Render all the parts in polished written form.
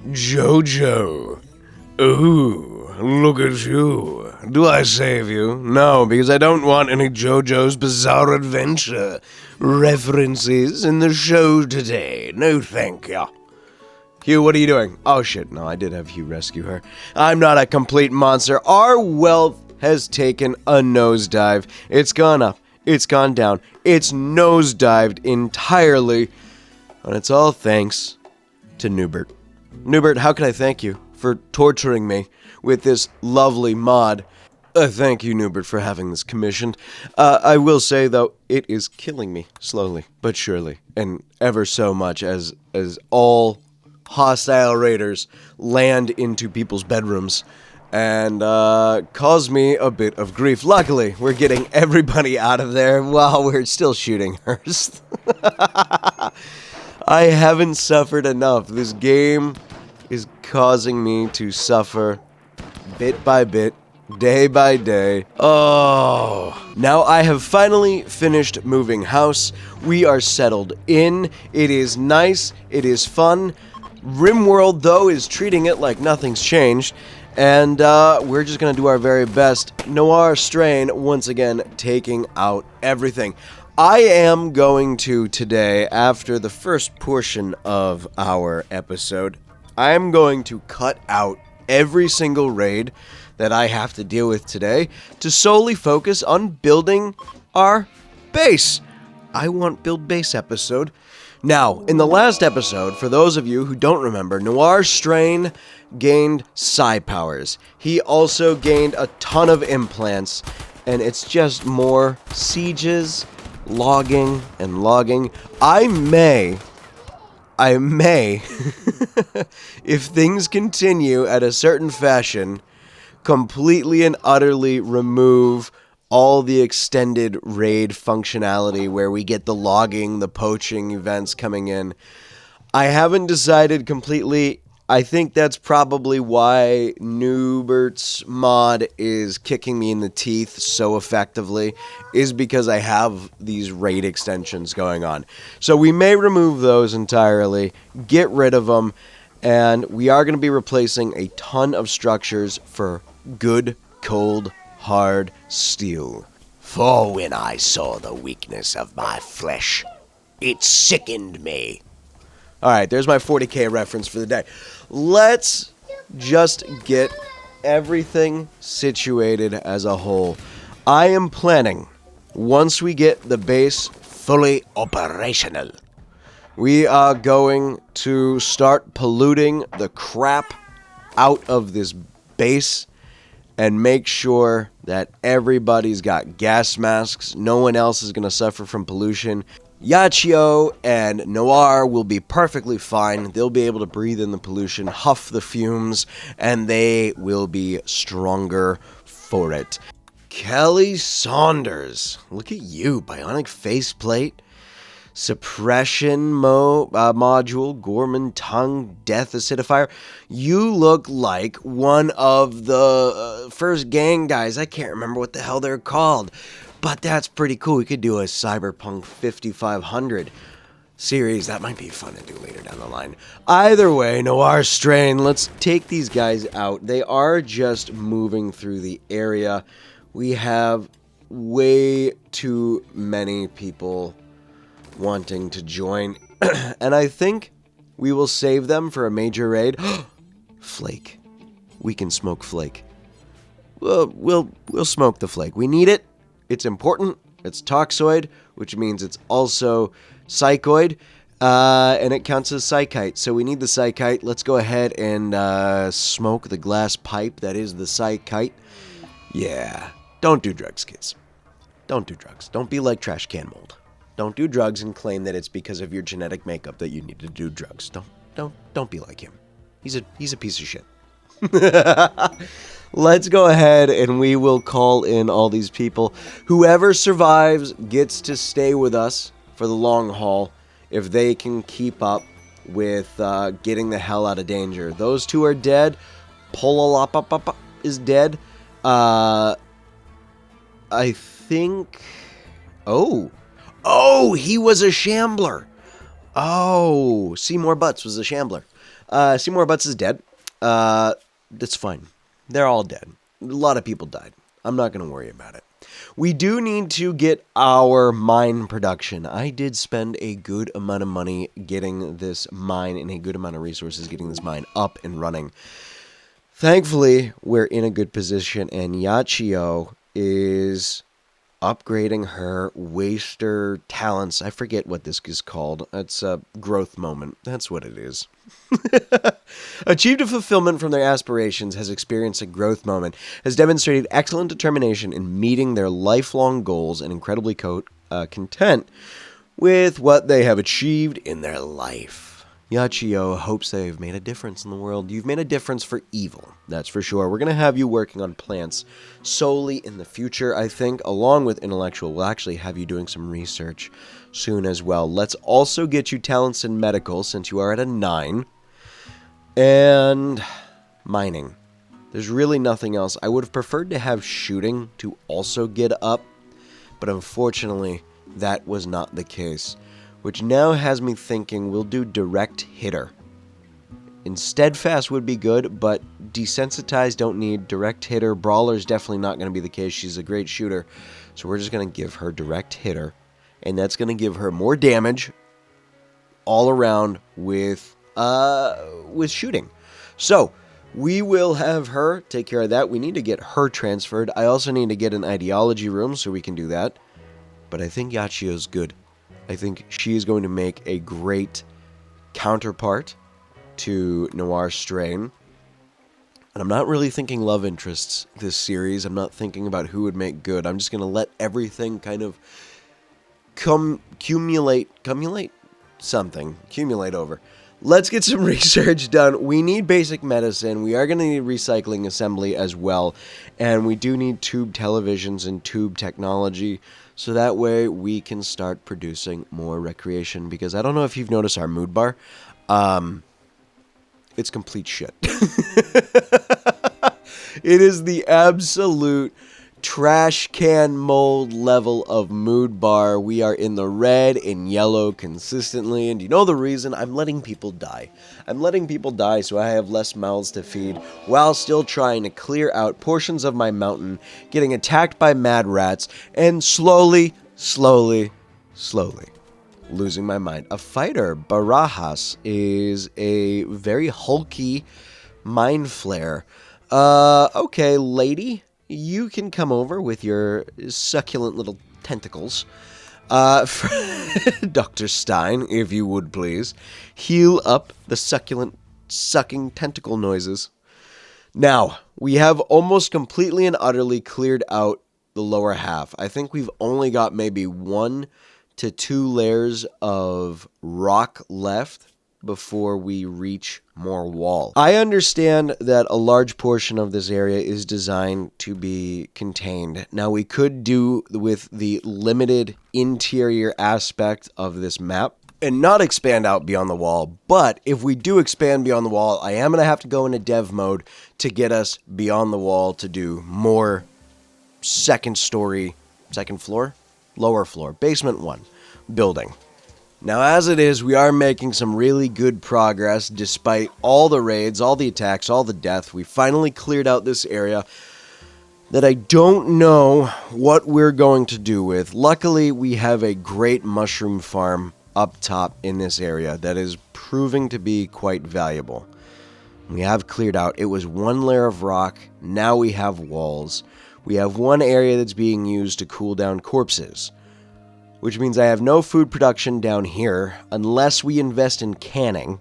Jojo. Ooh, look at you. Do I save you? No, because I don't want any JoJo's Bizarre Adventure references in the show today. No thank ya. Hugh, what are you doing? Oh shit, no, I did have Hugh rescue her. I'm not a complete monster. Our wealth has taken a nosedive. It's gone up. It's gone down. It's nosedived entirely. And it's all thanks to Noobert. Noobert, how can I thank you for torturing me with this lovely mod? Thank you, Noobert, for having this commissioned. I will say, though, it is killing me slowly but surely, and ever so much as all hostile raiders land into people's bedrooms and cause me a bit of grief. Luckily, we're getting everybody out of there while we're still shooting hers. I haven't suffered enough. This game is causing me to suffer bit by bit, day by day. Oh, now I have finally finished moving house. We are settled in. It is nice. It is fun. Rimworld, though, is treating it like nothing's changed. And we're just going to do our very best. Noir Strain, once again, taking out everything. I am going to, today, after the first portion of our episode, I'm going to cut out every single raid that I have to deal with today to solely focus on building our base. I want Build Base episode. Now, in the last episode, for those of you who don't remember, Noir Strain gained psi powers. He also gained a ton of implants, and it's just more sieges, logging, and logging. I may, if things continue at a certain fashion, completely and utterly remove all the extended raid functionality where we get the logging, the poaching events coming in. I haven't decided completely. I think that's probably why Noobert's mod is kicking me in the teeth so effectively, is because I have these raid extensions going on. So we may remove those entirely, get rid of them, and we are going to be replacing a ton of structures for good, cold, hard steel. For when I saw the weakness of my flesh, it sickened me. Alright, there's my 40k reference for the day. Let's just get everything situated as a whole. I am planning, once we get the base fully operational, we are going to start polluting the crap out of this base and make sure that everybody's got gas masks. No one else is going to suffer from pollution. Yachio and Noir will be perfectly fine. They'll be able to breathe in the pollution, huff the fumes, and they will be stronger for it. Kelly Saunders. Look at you. Bionic faceplate. Suppression module, Gorman tongue, death acidifier. You look like one of the first gang guys. I can't remember what the hell they're called, but that's pretty cool. We could do a Cyberpunk 5500 series. That might be fun to do later down the line. Either way, Noir Strain, let's take these guys out. They are just moving through the area. We have way too many people wanting to join, and I think we will save them for a major raid. Flake. We can smoke Flake. We'll smoke the Flake. We need it. It's important. It's toxoid, which means it's also psychoid, and it counts as psychite. So we need the psychite. Let's go ahead and smoke the glass pipe that is the psychite. Yeah. Don't do drugs, kids. Don't do drugs. Don't be like Trashcanmold. Don't do drugs and claim that it's because of your genetic makeup that you need to do drugs. Don't be like him. He's a piece of shit. Let's go ahead and we will call in all these people. Whoever survives gets to stay with us for the long haul if they can keep up with getting the hell out of danger. Those two are dead. Pololopop is dead. I think... Oh, he was a shambler. Oh, Seymour Butts was a shambler. Seymour Butts is dead. That's fine. They're all dead. A lot of people died. I'm not going to worry about it. We do need to get our mine production. I did spend a good amount of money getting this mine and a good amount of resources getting this mine up and running. Thankfully, we're in a good position, and Yachio is upgrading her waster talents. I forget what this is called. It's a growth moment. That's what it is. Achieved a fulfillment from their aspirations, has experienced a growth moment, has demonstrated excellent determination in meeting their lifelong goals, and incredibly content with what they have achieved in their life. Yachio hopes they've made a difference in the world. You've made a difference for evil, that's for sure. We're going to have you working on plants solely in the future, I think, along with intellectual. We'll actually have you doing some research soon as well. Let's also get you talents in medical, since you are at a 9. And mining. There's really nothing else. I would have preferred to have shooting to also get up, but unfortunately, that was not the case. Which now has me thinking we'll do direct hitter. And steadfast would be good, but desensitized don't need. Direct hitter, brawler's definitely not going to be the case. She's a great shooter. So we're just going to give her direct hitter. And that's going to give her more damage all around with shooting. So we will have her take care of that. We need to get her transferred. I also need to get an ideology room so we can do that. But I think Yachio's good. I think she is going to make a great counterpart to Noir Strain. And I'm not really thinking love interests this series. I'm not thinking about who would make good. I'm just going to let everything kind of accumulate over. Let's get some research done. We need basic medicine. We are going to need recycling assembly as well. And we do need tube televisions and tube technology. So that way we can start producing more recreation. Because I don't know if you've noticed our mood bar. It's complete shit. It is the absolute Trashcanmold level of mood bar. We are in the red and yellow consistently. And you know the reason? I'm letting people die. I'm letting people die so I have less mouths to feed while still trying to clear out portions of my mountain, getting attacked by mad rats, and slowly losing my mind. A fighter, Barajas, is a very hulky mind flare. Okay, lady. You can come over with your succulent little tentacles. Dr. Stein, if you would please. Heal up the succulent sucking tentacle noises. Now, we have almost completely and utterly cleared out the lower half. I think we've only got maybe 1 to 2 layers of rock left before we reach more wall. I understand that a large portion of this area is designed to be contained. Now, we could do with the limited interior aspect of this map and not expand out beyond the wall, but if we do expand beyond the wall, I am going to have to go into dev mode to get us beyond the wall to do more second floor, lower floor, basement 1 building. Now, as it is, we are making some really good progress despite all the raids, all the attacks, all the death. We finally cleared out this area that I don't know what we're going to do with. Luckily, we have a great mushroom farm up top in this area that is proving to be quite valuable. We have cleared out. It was 1 layer of rock. Now we have walls. We have 1 area that's being used to cool down corpses, which means I have no food production down here unless we invest in canning.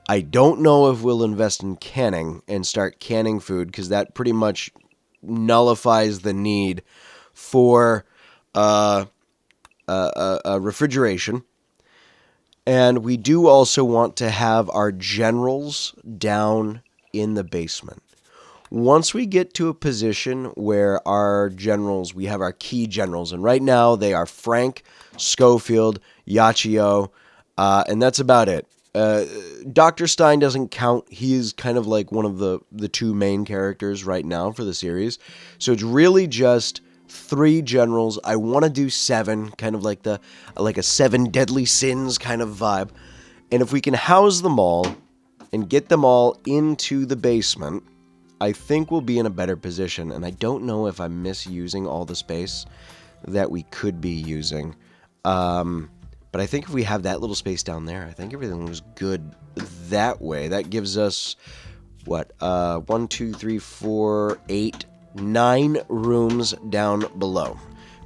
I don't know if we'll invest in canning and start canning food, because that pretty much nullifies the need for refrigeration. And we do also want to have our generals down in the basement. Once we get to a position where our generals, we have our key generals, and right now they are Frank, Schofield, Yachio, and that's about it. Dr. Stein doesn't count. He is kind of like one of the 2 main characters right now for the series. So it's really just 3 generals. I want to do 7, kind of like a 7 deadly sins kind of vibe. And if we can house them all, and get them all into the basement, I think we'll be in a better position. And I don't know if I'm misusing all the space that we could be using. But I think if we have that little space down there, I think everything was good that way. That gives us, what, 1, 2, 3, 4, 8, 9 rooms down below.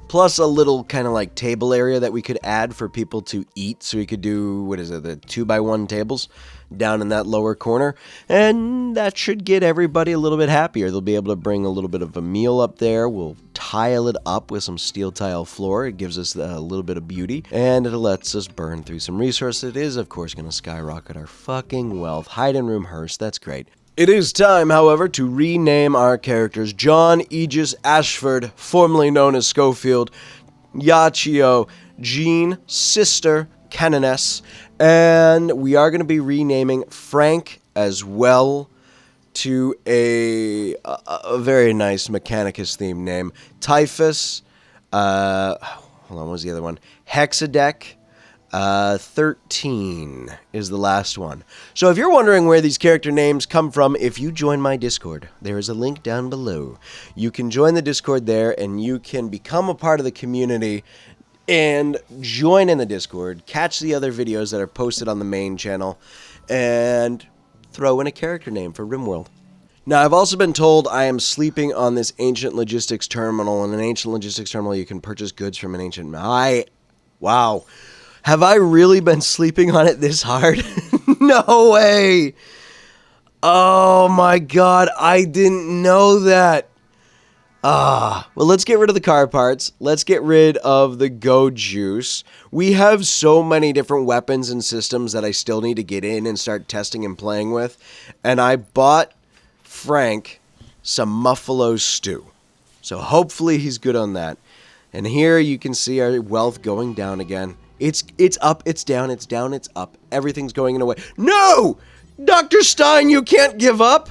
Plus a little kind of like table area that we could add for people to eat. So we could do, what is it, the 2x1 tables down in that lower corner. And that should get everybody a little bit happier. They'll be able to bring a little bit of a meal up there. We'll tile it up with some steel tile floor. It gives us a little bit of beauty. And it lets us burn through some resources. It is, of course, going to skyrocket our fucking wealth. Hide in room hearse. That's great. It is time, however, to rename our characters. John Aegis Ashford, formerly known as Schofield, Yachio, Jean, Sister, Canoness, and we are going to be renaming Frank as well to a very nice Mechanicus-themed name. Typhus, hold on, what was the other one? Hexadeck. 13 is the last one. So if you're wondering where these character names come from, if you join my Discord, there is a link down below. You can join the Discord there, and you can become a part of the community and join in the Discord, catch the other videos that are posted on the main channel, and throw in a character name for Rimworld. Now, I've also been told I am sleeping on this ancient logistics terminal. In an ancient logistics terminal, you can purchase goods from an ancient... Wow. Have I really been sleeping on it this hard? No way! Oh my god, I didn't know that. Well, let's get rid of the car parts. Let's get rid of the go juice. We have so many different weapons and systems that I still need to get in and start testing and playing with. And I bought Frank some Muffalo stew. So hopefully he's good on that. And here you can see our wealth going down again. It's up, it's down, it's down, it's up. Everything's going in a way. No! Dr. Stein, you can't give up!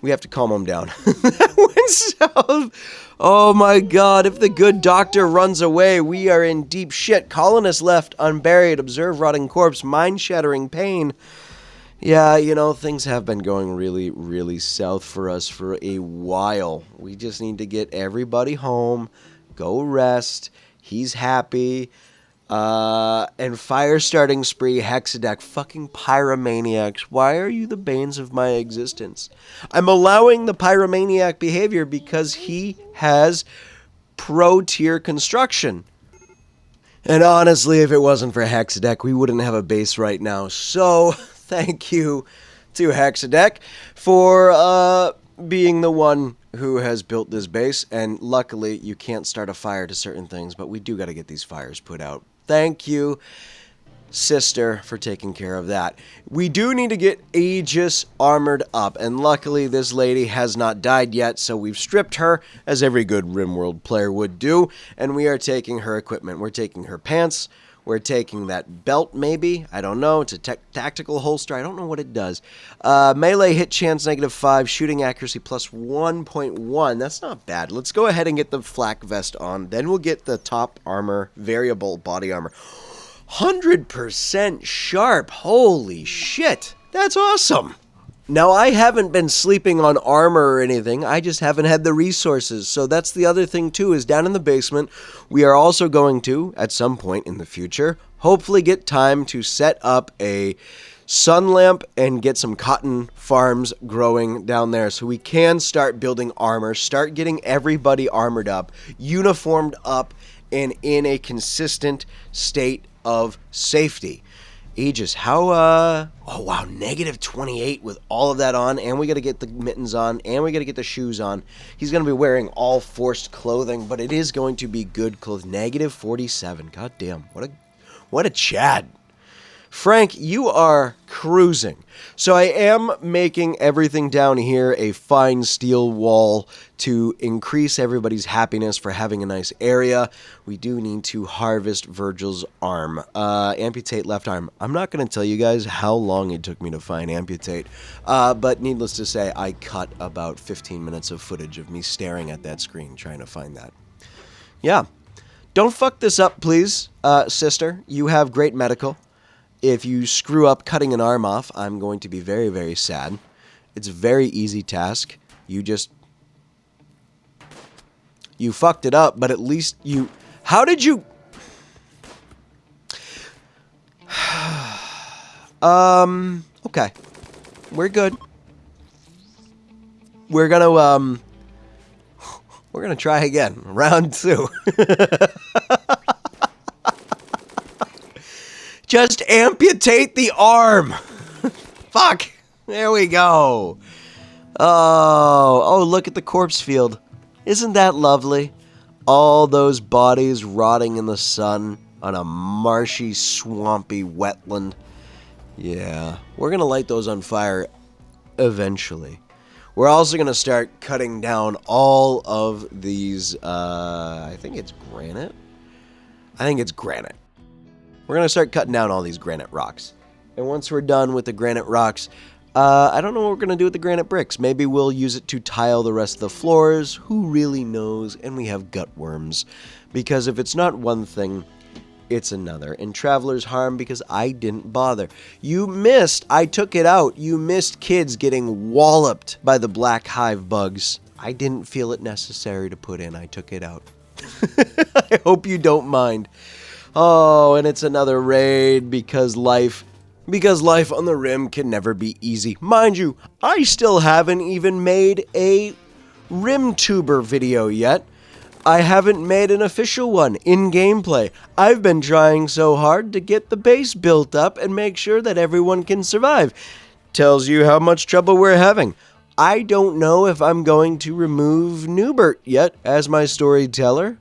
We have to calm him down. That went south. Oh my god, if the good doctor runs away, we are in deep shit. Colonists left, unburied, observe rotting corpse, mind-shattering pain. Yeah, you know, things have been going really, really south for us for a while. We just need to get everybody home, go rest, he's happy. And fire starting spree, Hexadeck, fucking pyromaniacs. Why are you the banes of my existence? I'm allowing the pyromaniac behavior because he has pro-tier construction. And honestly, if it wasn't for Hexadeck, we wouldn't have a base right now. So, thank you to Hexadeck for, being the one who has built this base. And luckily, you can't start a fire to certain things, but we do got to get these fires put out. Thank you, Sister, for taking care of that. We do need to get Aegis armored up, and luckily this lady has not died yet, so we've stripped her, as every good Rimworld player would do, and we are taking her equipment. We're taking her pants, we're taking that belt, maybe, I don't know, it's a tactical holster, I don't know what it does. Melee hit chance -5, shooting accuracy plus 1.1, that's not bad. Let's go ahead and get the flak vest on, then we'll get the top armor, variable body armor. 100% sharp, holy shit, that's awesome. Now, I haven't been sleeping on armor or anything, I just haven't had the resources, so that's the other thing too, is down in the basement, we are also going to, at some point in the future, hopefully get time to set up a sun lamp and get some cotton farms growing down there so we can start building armor, start getting everybody armored up, uniformed up, and in a consistent state of safety. Aegis, how, oh wow, -28 with all of that on, and we gotta get the mittens on, and we gotta get the shoes on. He's gonna be wearing all forced clothing, but it is going to be good clothing. -47, god damn, what a Chad. Frank, you are cruising. So I am making everything down here a fine steel wall to increase everybody's happiness for having a nice area. We do need to harvest Virgil's arm. Amputate left arm. I'm not going to tell you guys how long it took me to find amputate, but needless to say, I cut about 15 minutes of footage of me staring at that screen trying to find that. Yeah. Don't fuck this up, please, sister. You have great medical. If you screw up cutting an arm off, I'm going to be very, very sad. It's a very easy task. You fucked it up, but at least you... How did you... Okay. We're good. We're gonna try again. Round 2. Just amputate the arm. Fuck. There we go. Oh, look at the corpse field. Isn't that lovely? All those bodies rotting in the sun on a marshy, swampy wetland. Yeah, we're going to light those on fire eventually. We're also going to start cutting down all of these, I think it's granite. We're going to start cutting down all these granite rocks. And once we're done with the granite rocks, I don't know what we're going to do with the granite bricks. Maybe we'll use it to tile the rest of the floors. Who really knows? And we have gut worms. Because if it's not one thing, it's another. And travelers harm because I didn't bother. You missed. I took it out. You missed kids getting walloped by the black hive bugs. I didn't feel it necessary to put in. I took it out. I hope you don't mind. Oh, and it's another raid because life on the Rim can never be easy. Mind you, I still haven't even made a Rimtuber video yet. I haven't made an official one in gameplay. I've been trying so hard to get the base built up and make sure that everyone can survive. Tells you how much trouble we're having. I don't know if I'm going to remove Noobert yet as my storyteller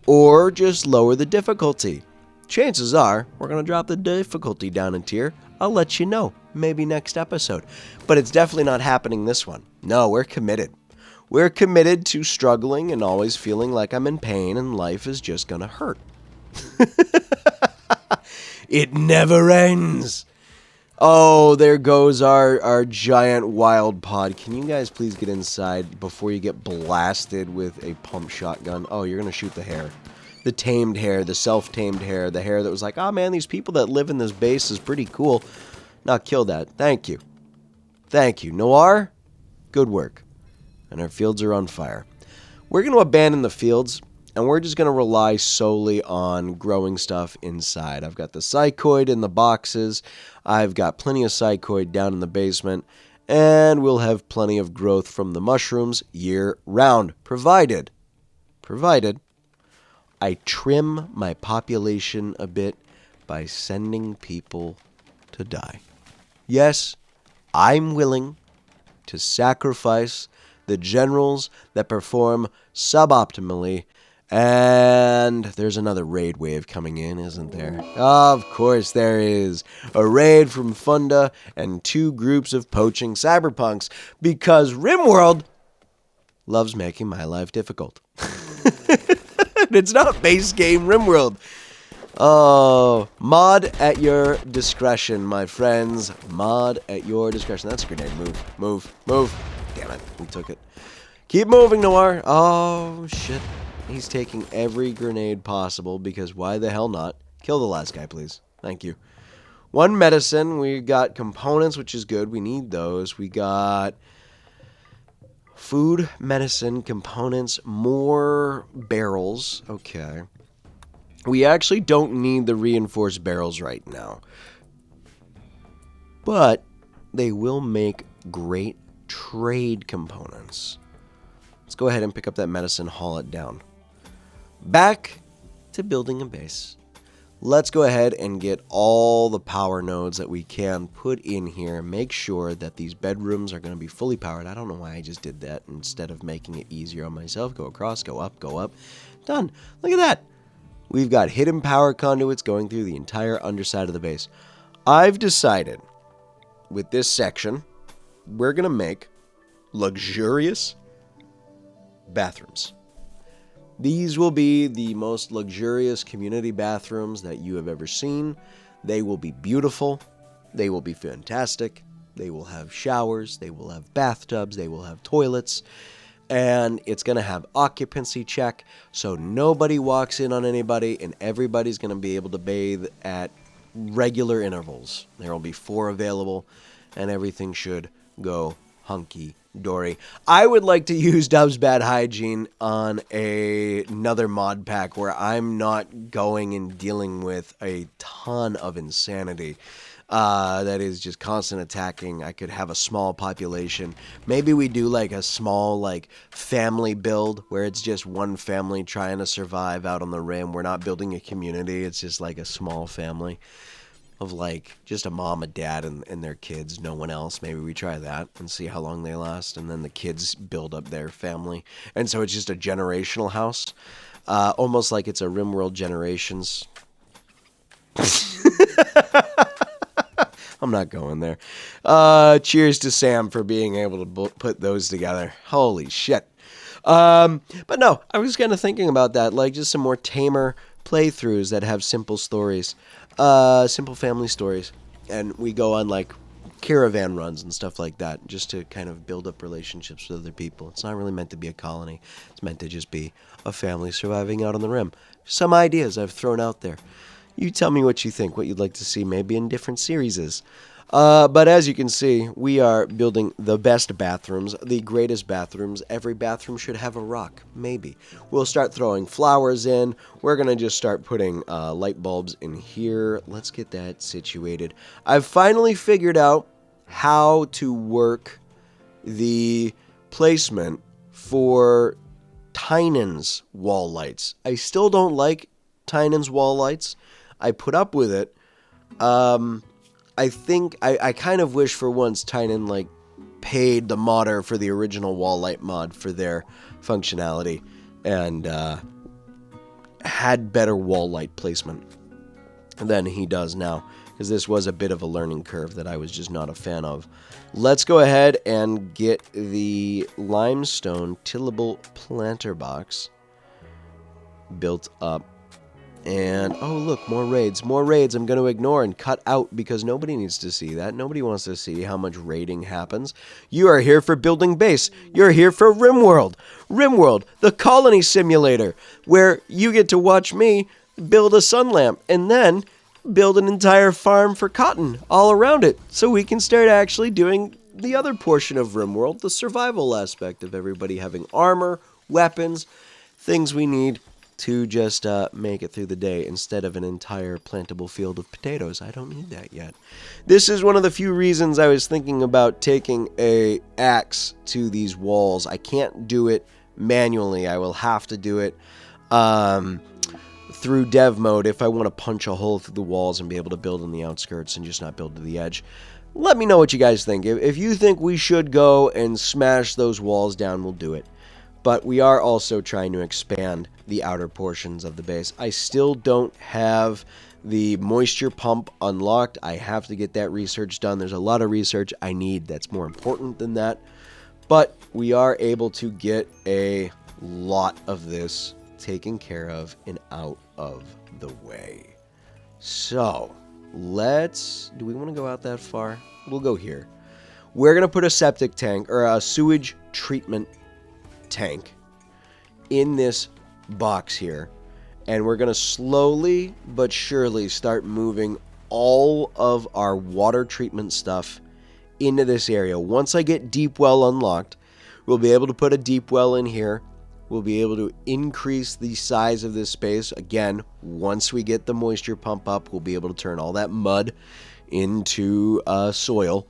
or just lower the difficulty. Chances are, we're going to drop the difficulty down a tier. I'll let you know, maybe next episode. But it's definitely not happening this one. No, we're committed. We're committed to struggling and always feeling like I'm in pain and life is just going to hurt. It never ends. Oh, there goes our giant wild pod. Can you guys please get inside before you get blasted with a pump shotgun? Oh, you're going to shoot the hare. The tamed hare, the self-tamed hare, the hare that was like, oh man, these people that live in this base is pretty cool. Now kill that. Thank you. Thank you. Noir, good work. And our fields are on fire. We're going to abandon the fields, and we're just going to rely solely on growing stuff inside. I've got the psychoid in the boxes. I've got plenty of psychoid down in the basement. And we'll have plenty of growth from the mushrooms year-round, provided I trim my population a bit by sending people to die. Yes, I'm willing to sacrifice the generals that perform suboptimally. And there's another raid wave coming in, isn't there? Of course there is. A raid from Funda and 2 groups of poaching cyberpunks. Because Rimworld loves making my life difficult. It's not base game Rimworld. Oh, mod at your discretion, my friends. Mod at your discretion. That's a grenade. Move. Damn it, we took it. Keep moving, Noir. Oh, shit. He's taking every grenade possible because why the hell not? Kill the last guy, please. Thank you. 1 medicine. We got components, which is good. We need those. We got food, medicine, components, more barrels. Okay. We actually don't need the reinforced barrels right now. But they will make great trade components. Let's go ahead and pick up that medicine, haul it down. Back to building a base. Let's go ahead and get all the power nodes that we can put in here. Make sure that these bedrooms are going to be fully powered. I don't know why I just did that instead of making it easier on myself. Go across, go up, go up. Done. Look at that. We've got hidden power conduits going through the entire underside of the base. I've decided with this section, we're going to make luxurious bathrooms. These will be the most luxurious community bathrooms that you have ever seen. They will be beautiful. They will be fantastic. They will have showers. They will have bathtubs. They will have toilets. And it's going to have occupancy check, so nobody walks in on anybody, and everybody's going to be able to bathe at regular intervals. There will be 4 available, and everything should go hunky-dory. I would like to use Dub's Bad Hygiene on another mod pack where I'm not going and dealing with a ton of insanity. That is just constant attacking. I could have a small population. Maybe we do like a small like family build where it's just one family trying to survive out on the rim. We're not building a community. It's just like a small family of like just a mom, a dad, and their kids, no one else. Maybe we try that and see how long they last, and then the kids build up their family. And so it's just a generational house. Almost like it's a Rimworld Generations. I'm not going there. Cheers to Sam for being able to put those together. Holy shit. But no, I was kind of thinking about that, like just some more tamer playthroughs that have simple stories, simple family stories. And we go on like caravan runs and stuff like that just to kind of build up relationships with other people. It's not really meant to be a colony. It's meant to just be a family surviving out on the rim. Some ideas I've thrown out there. You tell me what you think, what you'd like to see maybe in different series. But as you can see, we are building the best bathrooms, the greatest bathrooms. Every bathroom should have a rock, maybe. We'll start throwing flowers in. We're going to just start putting light bulbs in here. Let's get that situated. I've finally figured out how to work the placement for Tynan's wall lights. I still don't like Tynan's wall lights. I put up with it. I think I kind of wish for once Tynan like paid the modder for the original wall light mod for their functionality and had better wall light placement than he does now, because this was a bit of a learning curve that I was just not a fan of. Let's go ahead and get the limestone tillable planter box built up. And, oh look, more raids. More raids I'm going to ignore and cut out because nobody needs to see that. Nobody wants to see how much raiding happens. You are here for building base. You're here for Rimworld. Rimworld, the colony simulator, where you get to watch me build a sun lamp and then build an entire farm for cotton all around it so we can start actually doing the other portion of Rimworld, the survival aspect of everybody having armor, weapons, things we need to just make it through the day instead of an entire plantable field of potatoes. I don't need that yet. This is one of the few reasons I was thinking about taking a axe to these walls. I can't do it manually. I will have to do it through dev mode if I want to punch a hole through the walls and be able to build on the outskirts and just not build to the edge. Let me know what you guys think. If you think we should go and smash those walls down, we'll do it. But we are also trying to expand the outer portions of the base. I still don't have the moisture pump unlocked. I have to get that research done. There's a lot of research I need that's more important than that. But we are able to get a lot of this taken care of and out of the way. So, do we want to go out that far? We'll go here. We're going to put a septic tank, or a sewage treatment tank in this box here, and we're going to slowly but surely start moving all of our water treatment stuff into this area. Once I get deep well unlocked, we'll be able to put a deep well in here. We'll be able to increase the size of this space. Again, once we get the moisture pump up, we'll be able to turn all that mud into soil.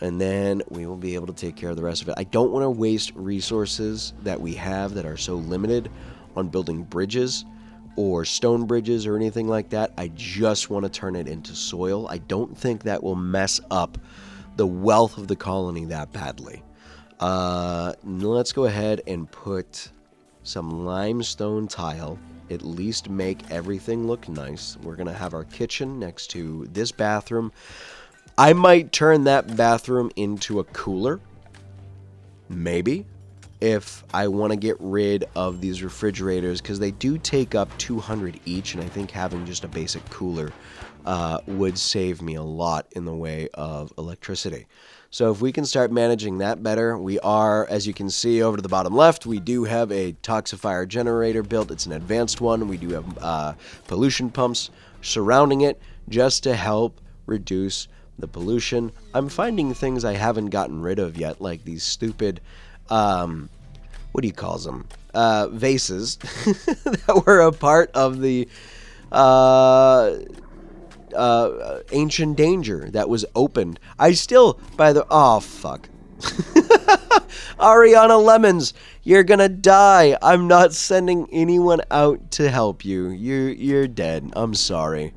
And then we will be able to take care of the rest of it. I don't want to waste resources that we have that are so limited on building bridges or stone bridges or anything like that. I just want to turn it into soil. I don't think that will mess up the wealth of the colony that badly. Let's go ahead and put some limestone tile. At least make everything look nice. We're going to have our kitchen next to this bathroom. I might turn that bathroom into a cooler, maybe, if I want to get rid of these refrigerators, because they do take up 200 each, and I think having just a basic cooler would save me a lot in the way of electricity. So if we can start managing that better, we are, as you can see over to the bottom left, we do have a toxifier generator built. It's an advanced one. We do have pollution pumps surrounding it just to help reduce the pollution. I'm finding things I haven't gotten rid of yet, like these stupid, what do you call them? Vases that were a part of the ancient danger that was opened. I still, oh fuck. Ariana Lemons, you're gonna die. I'm not sending anyone out to help you. You're dead. I'm sorry.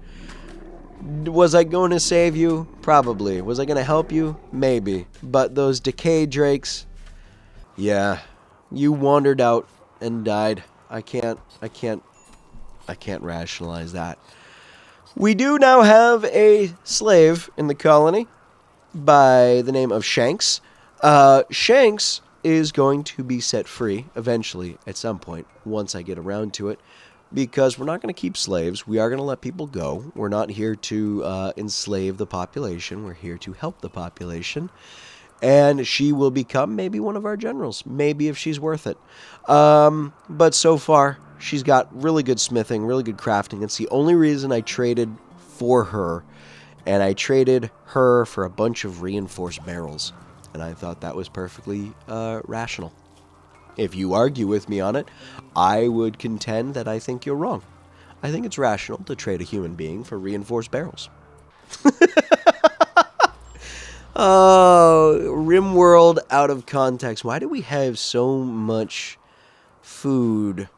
Was I going to save you? Probably. Was I going to help you? Maybe. But those decay drakes, yeah, you wandered out and died. I can't rationalize that. We do now have a slave in the colony by the name of Shanks. Shanks is going to be set free eventually at some point once I get around to it. Because we're not going to keep slaves. We are going to let people go. We're not here to enslave the population. We're here to help the population. And she will become maybe one of our generals. Maybe if she's worth it. But so far, she's got really good smithing, really good crafting. It's the only reason I traded for her. And I traded her for a bunch of reinforced barrels. And I thought that was perfectly rational. If you argue with me on it, I would contend that I think you're wrong. I think it's rational to trade a human being for reinforced barrels. Oh, Rimworld out of context. Why do we have so much food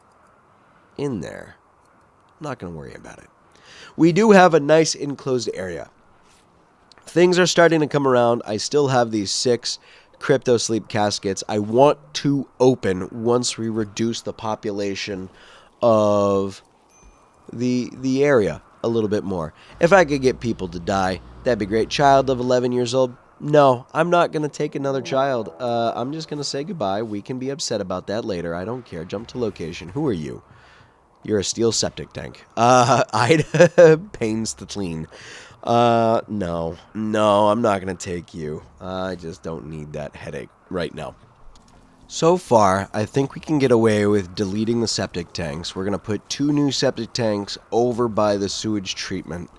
in there? I'm not going to worry about it. We do have a nice enclosed area. Things are starting to come around. I still have these 6 crypto sleep caskets I want to open once we reduce the population of the area a little bit more. If I could get people to die, that'd be great. Child of 11 years old? No, I'm not going to take another child. I'm just going to say goodbye. We can be upset about that later. I don't care. Jump to location. Who are you? You're a steel septic tank. Ida pains to clean. No, I'm not going to take you. I just don't need that headache right now. So far, I think we can get away with deleting the septic tanks. We're going to put 2 new septic tanks over by the sewage treatment.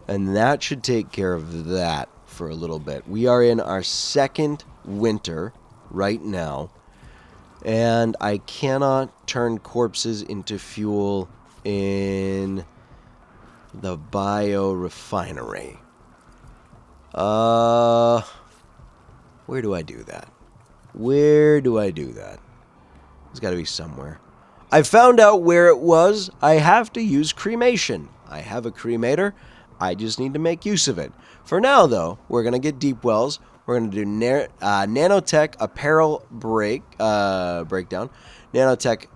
And that should take care of that for a little bit. We are in our 2nd winter right now. And I cannot turn corpses into fuel in the biorefinery. Where do I do that? Where do I do that? There's got to be somewhere. I found out where it was. I have to use cremation. I have a cremator. I just need to make use of it. For now, though, we're going to get deep wells. We're going to do nanotech apparel breakdown, nanotech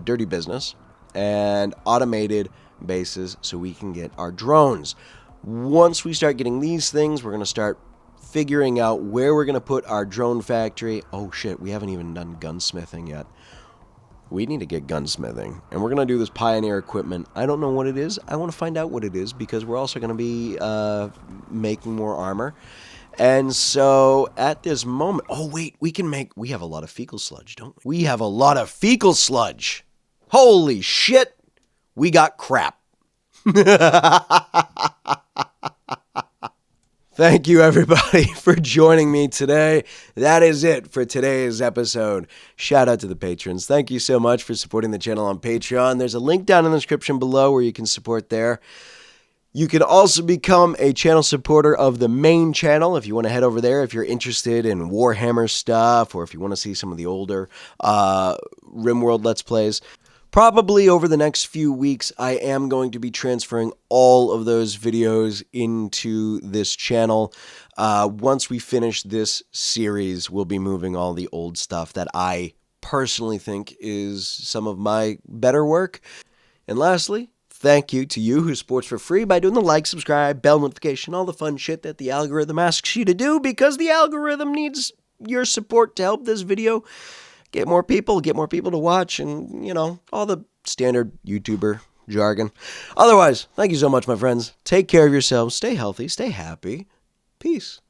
dirty business, and automated bases so we can get our drones. Once we start getting these things, we're going to start figuring out where we're going to put our drone factory. Oh shit, we haven't even done gunsmithing yet. We need to get gunsmithing. And we're going to do this Pioneer equipment. I don't know what it is. I want to find out what it is because we're also going to be making more armor. And so at this moment, oh wait, we have a lot of fecal sludge, don't we? We have a lot of fecal sludge. Holy shit. We got crap. Thank you, everybody, for joining me today. That is it for today's episode. Shout out to the patrons. Thank you so much for supporting the channel on Patreon. There's a link down in the description below where you can support there. You can also become a channel supporter of the main channel if you want to head over there if you're interested in Warhammer stuff or if you want to see some of the older Rimworld Let's Plays. Probably over the next few weeks, I am going to be transferring all of those videos into this channel. Once we finish this series, we'll be moving all the old stuff that I personally think is some of my better work. And lastly, thank you to you who supports for free by doing the like, subscribe, bell notification, all the fun shit that the algorithm asks you to do because the algorithm needs your support to help this video get more people to watch, and, you know, all the standard YouTuber jargon. Otherwise, thank you so much, my friends. Take care of yourselves. Stay healthy. Stay happy. Peace.